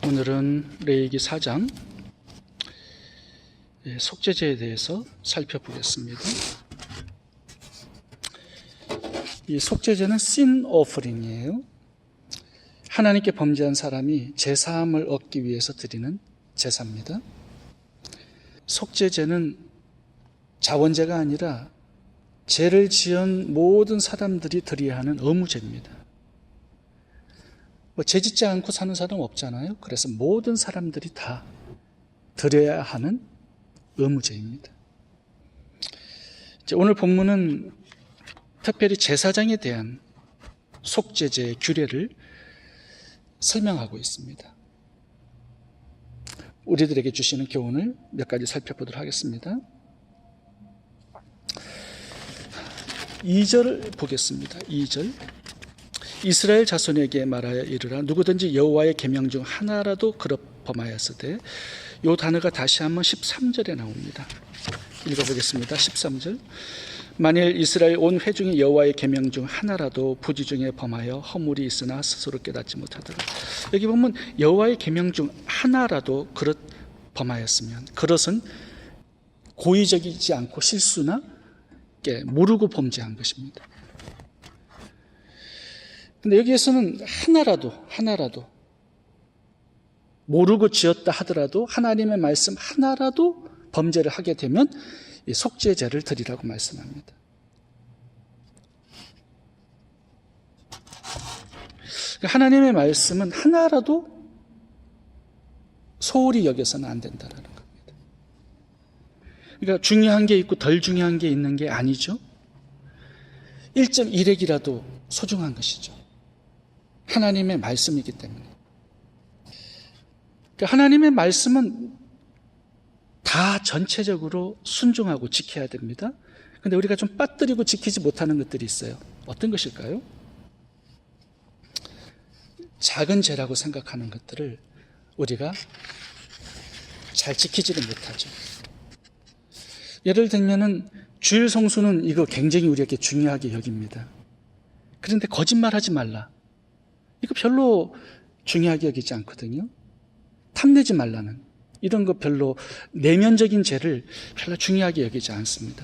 오늘은 레위기 4장 속죄제에 대해서 살펴보겠습니다. 이 속죄제는 sin offering이에요. 하나님께 범죄한 사람이 제사함을 얻기 위해서 드리는 제사입니다. 속죄제는 자원제가 아니라 죄를 지은 모든 사람들이 드려야 하는 의무제입니다. 죄 짓지 않고 사는 사람 없잖아요. 그래서 모든 사람들이 다 드려야 하는 의무제입니다. 오늘 본문은 특별히 제사장에 대한 속죄제의 규례를 설명하고 있습니다. 우리들에게 주시는 교훈을 몇 가지 살펴보도록 하겠습니다. 2절 보겠습니다. 2절. 이스라엘 자손에게 말하여 이르라. 누구든지 여호와의 계명 중 하나라도 그릇 범하였으되, 이 단어가 다시 한번 13절에 나옵니다. 읽어보겠습니다. 13절. 만일 이스라엘 온 회중이 여호와의 계명 중 하나라도 부지 중에 범하여 허물이 있으나 스스로 깨닫지 못하더라. 여기 보면 여호와의 계명 중 하나라도 그릇 범하였으면, 그릇은 고의적이지 않고 실수나 모르고 범죄한 것입니다. 근데 여기에서는 하나라도 모르고 지었다 하더라도 하나님의 말씀 하나라도 범죄를 하게 되면 이 속죄제를 드리라고 말씀합니다. 하나님의 말씀은 하나라도 소홀히 여겨서는 안 된다는 겁니다. 그러니까 중요한 게 있고 덜 중요한 게 있는 게 아니죠. 1.1핵이라도 소중한 것이죠. 하나님의 말씀이기 때문에. 그러니까 하나님의 말씀은 다 전체적으로 순종하고 지켜야 됩니다. 그런데 우리가 좀 빠뜨리고 지키지 못하는 것들이 있어요. 어떤 것일까요? 작은 죄라고 생각하는 것들을 우리가 잘 지키지를 못하죠. 예를 들면은 주일 성수는 이거 굉장히 우리에게 중요하게 여깁니다. 그런데 거짓말하지 말라. 이거 별로 중요하게 여기지 않거든요. 탐내지 말라는 이런 거 별로, 내면적인 죄를 별로 중요하게 여기지 않습니다.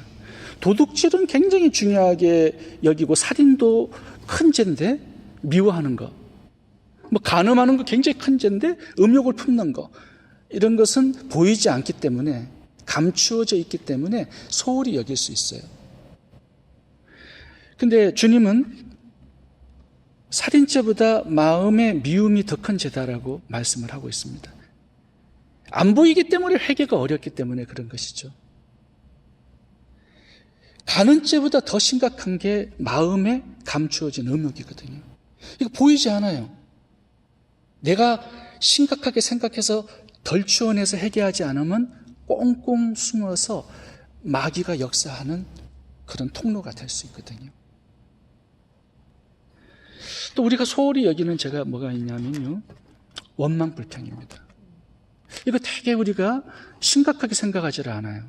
도둑질은 굉장히 중요하게 여기고, 살인도 큰 죄인데 미워하는 거, 간음하는 거 굉장히 큰 죄인데 음욕을 품는 거, 이런 것은 보이지 않기 때문에, 감추어져 있기 때문에 소홀히 여길 수 있어요. 근데 주님은 살인죄보다 마음의 미움이 더 큰 죄다라고 말씀을 하고 있습니다. 안 보이기 때문에 회개가 어렵기 때문에 그런 것이죠. 가는 죄보다 더 심각한 게 마음에 감추어진 음욕이거든요. 이거 보이지 않아요. 내가 심각하게 생각해서 덜 추원해서 회개하지 않으면 꽁꽁 숨어서 마귀가 역사하는 그런 통로가 될 수 있거든요. 또 우리가 소홀히 여기는 죄가 뭐가 있냐면요, 원망 불평입니다. 이거 되게 우리가 심각하게 생각하지를 않아요.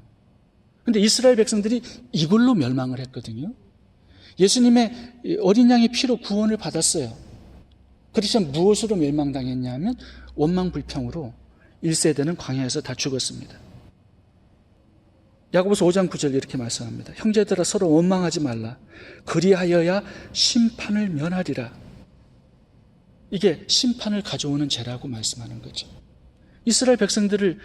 근데 이스라엘 백성들이 이걸로 멸망을 했거든요. 예수님의 어린 양의 피로 구원을 받았어요. 그렇지만 무엇으로 멸망당했냐면 원망 불평으로 1세대는 광야에서 다 죽었습니다. 야고보서 5장 9절 이렇게 말씀합니다. 형제들아, 서로 원망하지 말라. 그리하여야 심판을 면하리라. 이게 심판을 가져오는 죄라고 말씀하는 거죠. 이스라엘 백성들을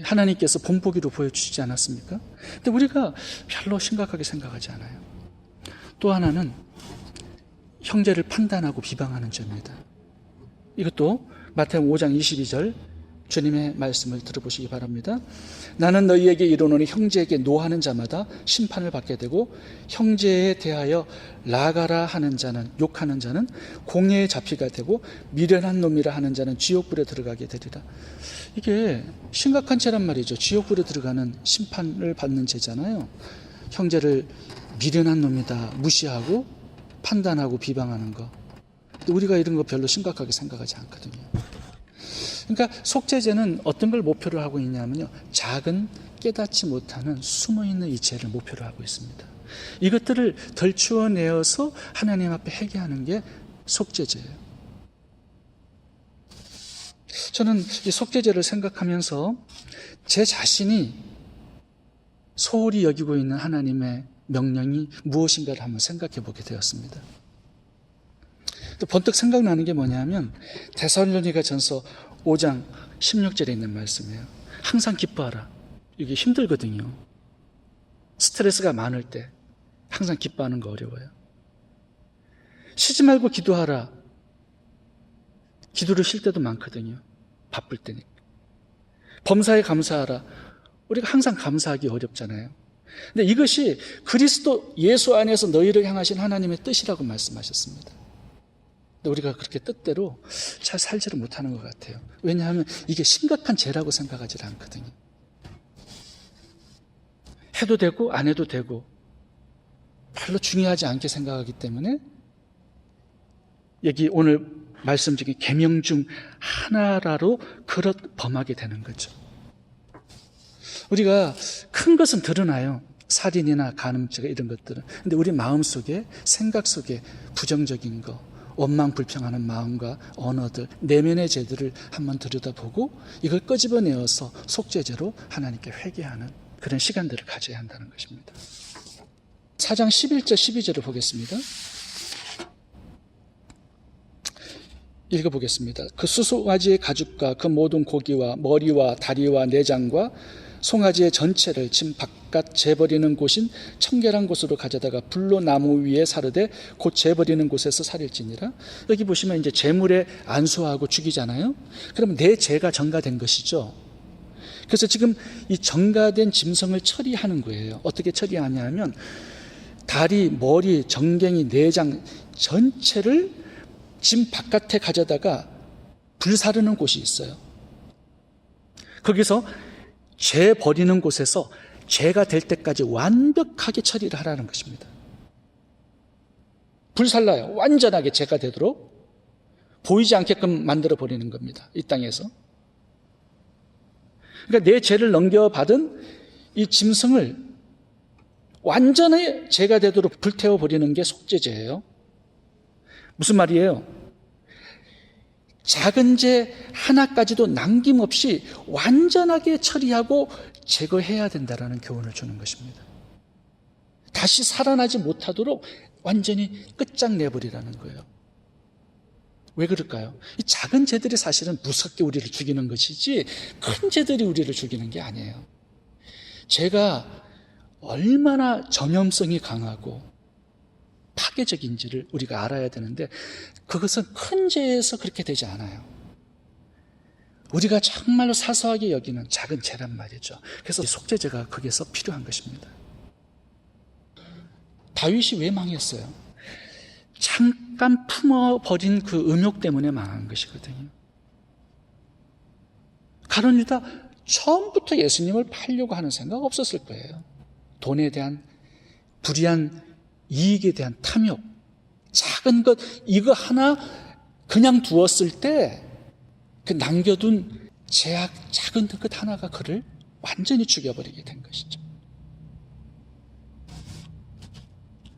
하나님께서 본보기로 보여주시지 않았습니까? 근데 우리가 별로 심각하게 생각하지 않아요. 또 하나는 형제를 판단하고 비방하는 죄입니다. 이것도 마태복음 5장 22절 주님의 말씀을 들어보시기 바랍니다. 나는 너희에게 이르노니 형제에게 노하는 자마다 심판을 받게 되고, 형제에 대하여 라가라 하는 자는, 욕하는 자는 공회에 잡히게 되고, 미련한 놈이라 하는 자는 지옥불에 들어가게 되리라. 이게 심각한 죄란 말이죠. 지옥불에 들어가는 심판을 받는 죄잖아요. 형제를 미련한 놈이다 무시하고 판단하고 비방하는 거. 근데 우리가 이런 거 별로 심각하게 생각하지 않거든요. 그러니까 속죄제는 어떤 걸 목표로 하고 있냐면요, 작은 깨닫지 못하는 숨어있는 이 죄를 목표로 하고 있습니다. 이것들을 덜 추어내어서 하나님 앞에 회개하는 게 속죄제예요. 저는 이 속죄제를 생각하면서 제 자신이 소홀히 여기고 있는 하나님의 명령이 무엇인가를 한번 생각해 보게 되었습니다. 또 번뜩 생각나는 게 뭐냐면 데살로니가전서 5장 16절에 있는 말씀이에요. 항상 기뻐하라. 이게 힘들거든요. 스트레스가 많을 때 항상 기뻐하는 거 어려워요. 쉬지 말고 기도하라. 기도를 쉴 때도 많거든요. 바쁠 때니까. 범사에 감사하라. 우리가 항상 감사하기 어렵잖아요. 근데 이것이 그리스도 예수 안에서 너희를 향하신 하나님의 뜻이라고 말씀하셨습니다. 근데 우리가 그렇게 뜻대로 잘 살지를 못하는 것 같아요. 왜냐하면 이게 심각한 죄라고 생각하지 않거든요. 해도 되고 안 해도 되고 별로 중요하지 않게 생각하기 때문에 여기 오늘 말씀 중에 계명 중 하나라로 그릇 범하게 되는 거죠. 우리가 큰 것은 드러나요. 살인이나 간음죄 이런 것들은. 근데 우리 마음속에 생각 속에 부정적인 거, 원망 불평하는 마음과 언어들, 내면의 죄들을 한번 들여다보고 이걸 끄집어내어서 속죄제로 하나님께 회개하는 그런 시간들을 가져야 한다는 것입니다. 4장 11절 12절을 보겠습니다. 읽어보겠습니다. 그 수송아지의 가죽과 그 모든 고기와 머리와 다리와 내장과 송아지의 전체를 짐 바깥 재버리는 곳인 청결한 곳으로 가져다가 불로 나무 위에 사르되 곧 재버리는 곳에서 살일지니라. 여기 보시면 이제 제물에 안수하고 죽이잖아요. 그러면 내 죄가 전가된 것이죠. 그래서 지금 이 전가된 짐승을 처리하는 거예요. 어떻게 처리하냐 하면 다리, 머리, 정갱이, 내장 전체를 짐 바깥에 가져다가 불사르는 곳이 있어요. 거기서 죄 버리는 곳에서 죄가 될 때까지 완벽하게 처리를 하라는 것입니다. 불살라요. 완전하게 죄가 되도록 보이지 않게끔 만들어 버리는 겁니다. 이 땅에서. 그러니까 내 죄를 넘겨받은 이 짐승을 완전히 죄가 되도록 불태워 버리는 게 속죄제예요. 무슨 말이에요? 작은 죄 하나까지도 남김없이 완전하게 처리하고 제거해야 된다는 교훈을 주는 것입니다. 다시 살아나지 못하도록 완전히 끝장내버리라는 거예요. 왜 그럴까요? 이 작은 죄들이 사실은 무섭게 우리를 죽이는 것이지 큰 죄들이 우리를 죽이는 게 아니에요. 죄가 얼마나 전염성이 강하고 파괴적인지를 우리가 알아야 되는데 그것은 큰 죄에서 그렇게 되지 않아요. 우리가 정말로 사소하게 여기는 작은 죄란 말이죠. 그래서 속죄제가 거기에서 필요한 것입니다. 다윗이 왜 망했어요? 잠깐 품어버린 그 음욕 때문에 망한 것이거든요. 가룟 유다 처음부터 예수님을 팔려고 하는 생각 없었을 거예요. 돈에 대한 불의한 이익에 대한 탐욕, 작은 것 이거 하나 그냥 두었을 때 그 남겨둔 제약 작은 것 하나가 그를 완전히 죽여버리게 된 것이죠.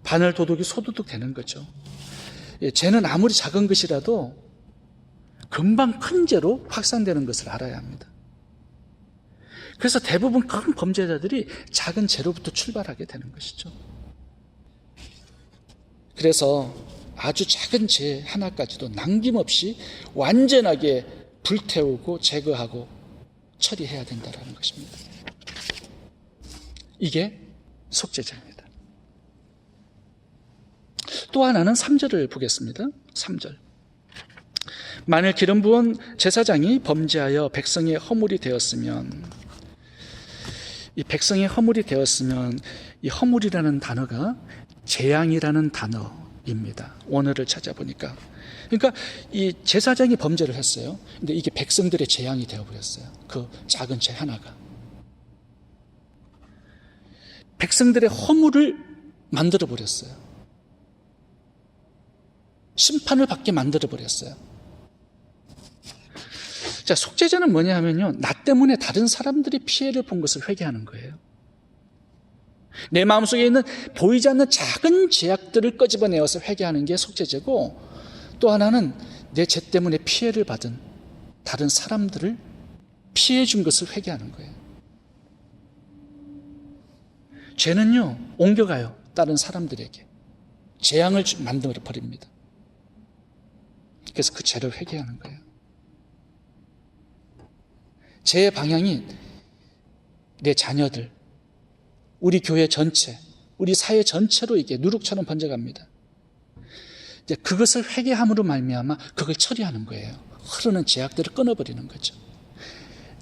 바늘 도둑이 소도둑 되는 거죠. 죄는 아무리 작은 것이라도 금방 큰 죄로 확산되는 것을 알아야 합니다. 그래서 대부분 큰 범죄자들이 작은 죄로부터 출발하게 되는 것이죠. 그래서 아주 작은 죄 하나까지도 남김없이 완전하게 불태우고 제거하고 처리해야 된다는 것입니다. 이게 속죄제입니다. 또 하나는 3절을 보겠습니다. 3절. 만일 기름 부은 제사장이 범죄하여 백성의 허물이 되었으면, 이 백성의 허물이 되었으면 이 허물이라는 단어가 재앙이라는 단어입니다. 원어를 찾아보니까. 그러니까 이 제사장이 범죄를 했어요. 근데 이게 백성들의 재앙이 되어버렸어요. 그 작은 죄 하나가. 백성들의 허물을 만들어버렸어요. 심판을 받게 만들어버렸어요. 자, 속죄제는 뭐냐 하면요, 나 때문에 다른 사람들이 피해를 본 것을 회개하는 거예요. 내 마음속에 있는 보이지 않는 작은 죄악들을 끄집어내어서 회개하는 게 속죄제고, 또 하나는 내 죄 때문에 피해를 받은 다른 사람들을 피해 준 것을 회개하는 거예요. 죄는요, 옮겨가요. 다른 사람들에게. 재앙을 만들어 버립니다. 그래서 그 죄를 회개하는 거예요. 죄의 방향이 내 자녀들, 우리 교회 전체, 우리 사회 전체로 이게 누룩처럼 번져갑니다. 이제 그것을 회개함으로 말미암아 그걸 처리하는 거예요. 흐르는 죄악들을 끊어버리는 거죠.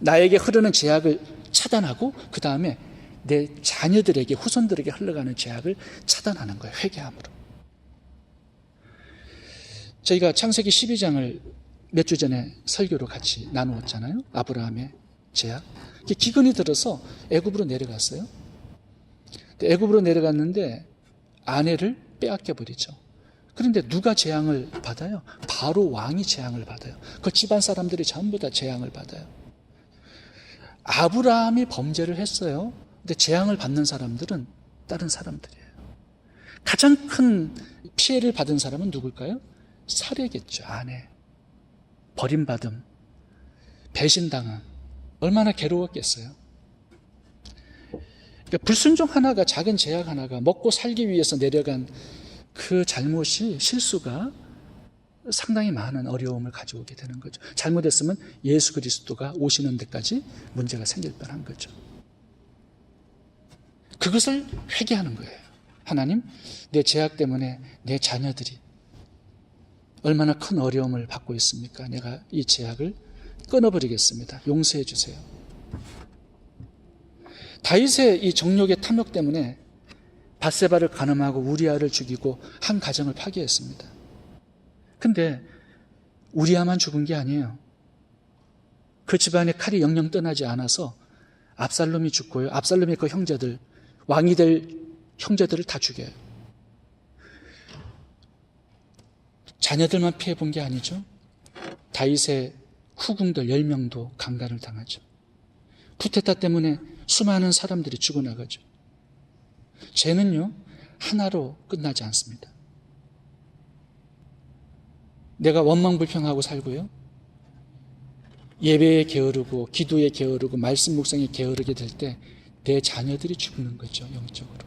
나에게 흐르는 죄악을 차단하고 그 다음에 내 자녀들에게, 후손들에게 흘러가는 죄악을 차단하는 거예요. 회개함으로. 저희가 창세기 12장을 몇 주 전에 설교로 같이 나누었잖아요. 아브라함의 죄악. 기근이 들어서 애굽으로 내려갔어요. 애굽으로 내려갔는데 아내를 빼앗겨 버리죠. 그런데 누가 재앙을 받아요? 바로 왕이 재앙을 받아요. 그 집안 사람들이 전부 다 재앙을 받아요. 아브라함이 범죄를 했어요. 근데 재앙을 받는 사람들은 다른 사람들이에요. 가장 큰 피해를 받은 사람은 누굴까요? 살해겠죠. 아내. 버림받음. 배신당함. 얼마나 괴로웠겠어요. 그러니까 불순종 하나가, 작은 죄악 하나가 먹고 살기 위해서 내려간 그 잘못이, 실수가 상당히 많은 어려움을 가져오게 되는 거죠. 잘못했으면 예수 그리스도가 오시는 데까지 문제가 생길 뻔한 거죠. 그것을 회개하는 거예요. 하나님, 내 죄악 때문에 내 자녀들이 얼마나 큰 어려움을 받고 있습니까? 내가 이 죄악을 끊어버리겠습니다. 용서해 주세요. 다윗의 이 정욕의 탐욕 때문에 밧세바를 간음하고 우리아를 죽이고 한 가정을 파괴했습니다. 근데 우리아만 죽은 게 아니에요. 그 집안에 칼이 영영 떠나지 않아서 압살롬이 죽고요. 압살롬의 그 형제들, 왕이 될 형제들을 다 죽여요. 자녀들만 피해본 게 아니죠. 다윗의 후궁들 10명도 강간을 당하죠. 쿠데타 때문에 수많은 사람들이 죽어나가죠. 죄는요, 하나로 끝나지 않습니다. 내가 원망불평하고 살고요, 예배에 게으르고 기도에 게으르고 말씀 묵상에 게으르게 될 때 내 자녀들이 죽는 거죠. 영적으로.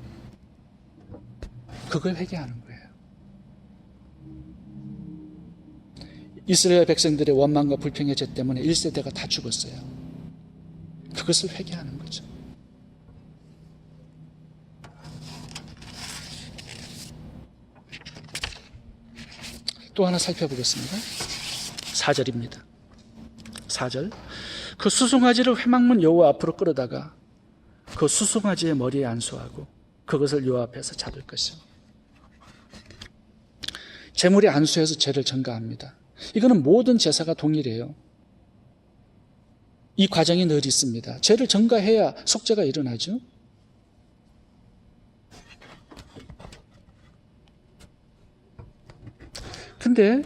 그걸 회개하는 거예요. 이스라엘 백성들의 원망과 불평의 죄 때문에 1세대가 다 죽었어요. 그것을 회개하는 거죠. 또 하나 살펴보겠습니다. 4절입니다. 4절. 그 수송아지를 회막문 여호와 앞으로 끌어다가 그 수송아지의 머리에 안수하고 그것을 여호와 앞에서 잡을 것이요. 제물에 안수해서 죄를 전가합니다. 이거는 모든 제사가 동일해요. 이 과정이 늘 있습니다. 죄를 전가해야 속죄가 일어나죠. 근데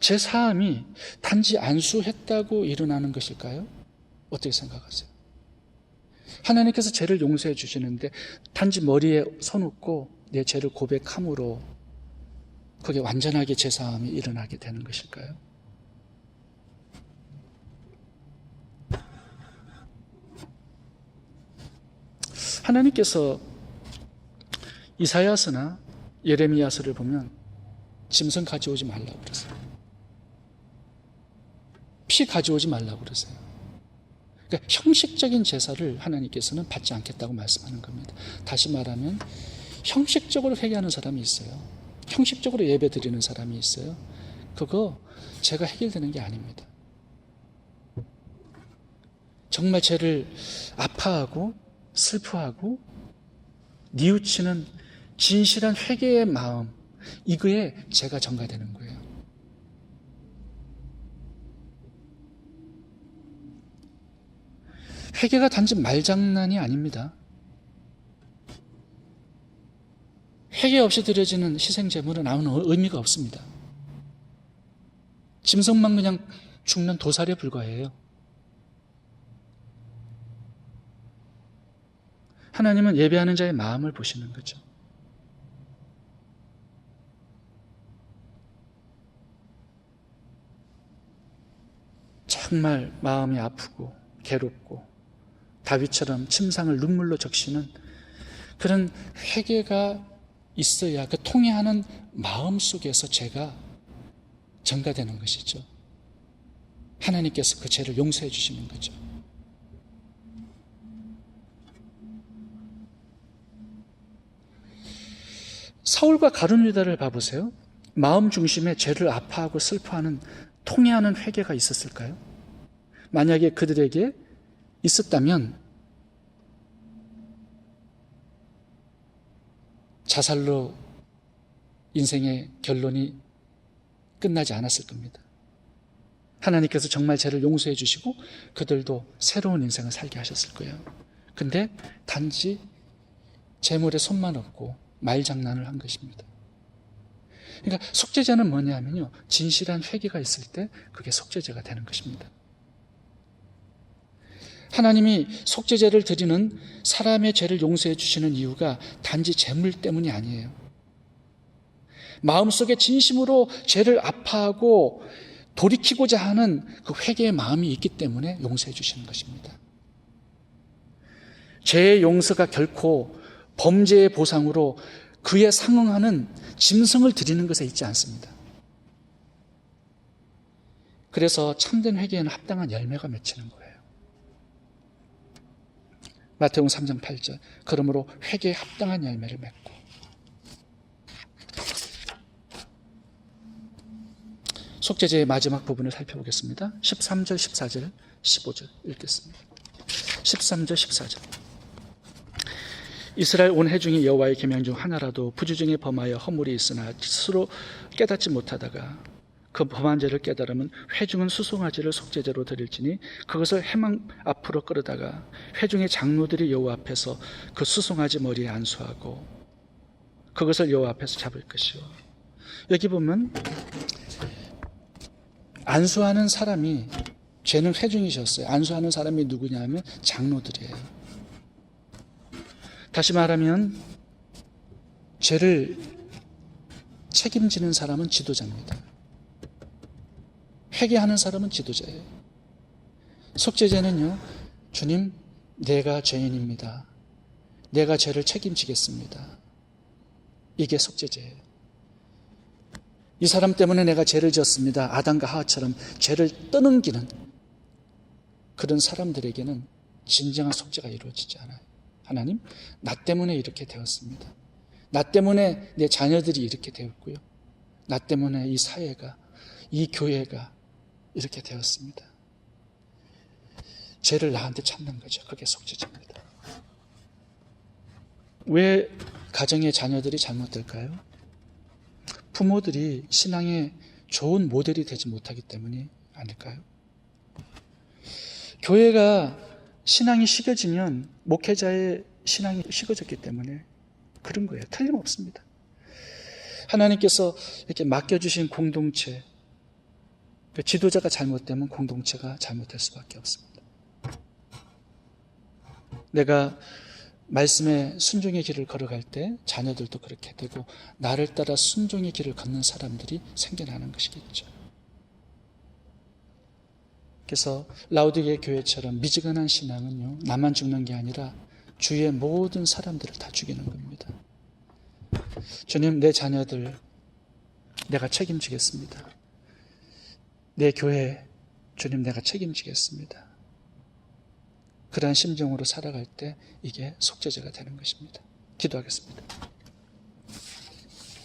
제 사함이 단지 안수했다고 일어나는 것일까요? 어떻게 생각하세요? 하나님께서 죄를 용서해 주시는데 단지 머리에 손 얹고 내 죄를 고백함으로 그게 완전하게 제 사함이 일어나게 되는 것일까요? 하나님께서 이사야서나 예레미야서를 보면 짐승 가져오지 말라고 그러세요. 피 가져오지 말라고 그러세요. 그러니까 형식적인 제사를 하나님께서는 받지 않겠다고 말씀하는 겁니다. 다시 말하면 형식적으로 회개하는 사람이 있어요. 형식적으로 예배 드리는 사람이 있어요. 그거 죄가 해결되는 게 아닙니다. 정말 죄를 아파하고 슬퍼하고 뉘우치는 진실한 회개의 마음, 이거에 죄가 전가되는 거예요. 회개가 단지 말장난이 아닙니다. 회개 없이 드려지는 희생제물은 아무런 의미가 없습니다. 짐승만 그냥 죽는 도살에 불과해요. 하나님은 예배하는 자의 마음을 보시는 거죠. 정말 마음이 아프고 괴롭고 다윗처럼 침상을 눈물로 적시는 그런 회개가 있어야 그 통회하는 마음 속에서 죄가 전가되는 것이죠. 하나님께서 그 죄를 용서해 주시는 거죠. 사울과 가룟 유다를 봐보세요. 마음 중심에 죄를 아파하고 슬퍼하는 통회하는 회개가 있었을까요? 만약에 그들에게 있었다면 자살로 인생의 결론이 끝나지 않았을 겁니다. 하나님께서 정말 죄를 용서해 주시고 그들도 새로운 인생을 살게 하셨을 거예요. 근데 단지 재물에 손만 얹고 말장난을 한 것입니다. 그러니까 속죄제는 뭐냐면요, 진실한 회개가 있을 때 그게 속죄제가 되는 것입니다. 하나님이 속죄제를 드리는 사람의 죄를 용서해 주시는 이유가 단지 재물 때문이 아니에요. 마음속에 진심으로 죄를 아파하고 돌이키고자 하는 그 회개의 마음이 있기 때문에 용서해 주시는 것입니다. 죄의 용서가 결코 범죄의 보상으로 그에 상응하는 짐승을 드리는 것에 있지 않습니다. 그래서 참된 회개에는 합당한 열매가 맺히는 거예요. 마태복음 3장 8절, 그러므로 회개에 합당한 열매를 맺고. 속죄제의 마지막 부분을 살펴보겠습니다. 13절, 14절, 15절 읽겠습니다. 13절, 14절. 이스라엘 온 회중이 여호와의 계명 중 하나라도 부주중에 범하여 허물이 있으나 스스로 깨닫지 못하다가 그 범한 죄를 깨달으면 회중은 수송아지를 속죄제로 드릴지니 그것을 회망 앞으로 끌어다가 회중의 장로들이 여호와 앞에서 그 수송아지 머리에 안수하고 그것을 여호와 앞에서 잡을 것이요. 여기 보면 안수하는 사람이, 죄는 회중이셨어요. 안수하는 사람이 누구냐면 장로들이에요. 다시 말하면 죄를 책임지는 사람은 지도자입니다. 회개하는 사람은 지도자예요. 속죄제는요, 주님, 내가 죄인입니다. 내가 죄를 책임지겠습니다. 이게 속죄제예요. 이 사람 때문에 내가 죄를 지었습니다. 아담과 하와처럼 죄를 떠넘기는 그런 사람들에게는 진정한 속죄가 이루어지지 않아요. 하나님, 나 때문에 이렇게 되었습니다. 나 때문에 내 자녀들이 이렇게 되었고요. 나 때문에 이 사회가, 이 교회가 이렇게 되었습니다. 죄를 나한테 찾는 거죠. 그게 속죄제입니다. 왜 가정의 자녀들이 잘못될까요? 부모들이 신앙의 좋은 모델이 되지 못하기 때문이 아닐까요? 교회가 신앙이 식어지면 목회자의 신앙이 식어졌기 때문에 그런 거예요. 틀림없습니다. 하나님께서 이렇게 맡겨주신 공동체, 지도자가 잘못되면 공동체가 잘못될 수밖에 없습니다. 내가 말씀에 순종의 길을 걸어갈 때 자녀들도 그렇게 되고 나를 따라 순종의 길을 걷는 사람들이 생겨나는 것이겠죠. 그래서 라우디게 교회처럼 미지근한 신앙은요, 나만 죽는 게 아니라 주위의 모든 사람들을 다 죽이는 겁니다. 주님, 내 자녀들 내가 책임지겠습니다. 내 교회, 주님, 내가 책임지겠습니다. 그러한 심정으로 살아갈 때 이게 속죄제가 되는 것입니다. 기도하겠습니다.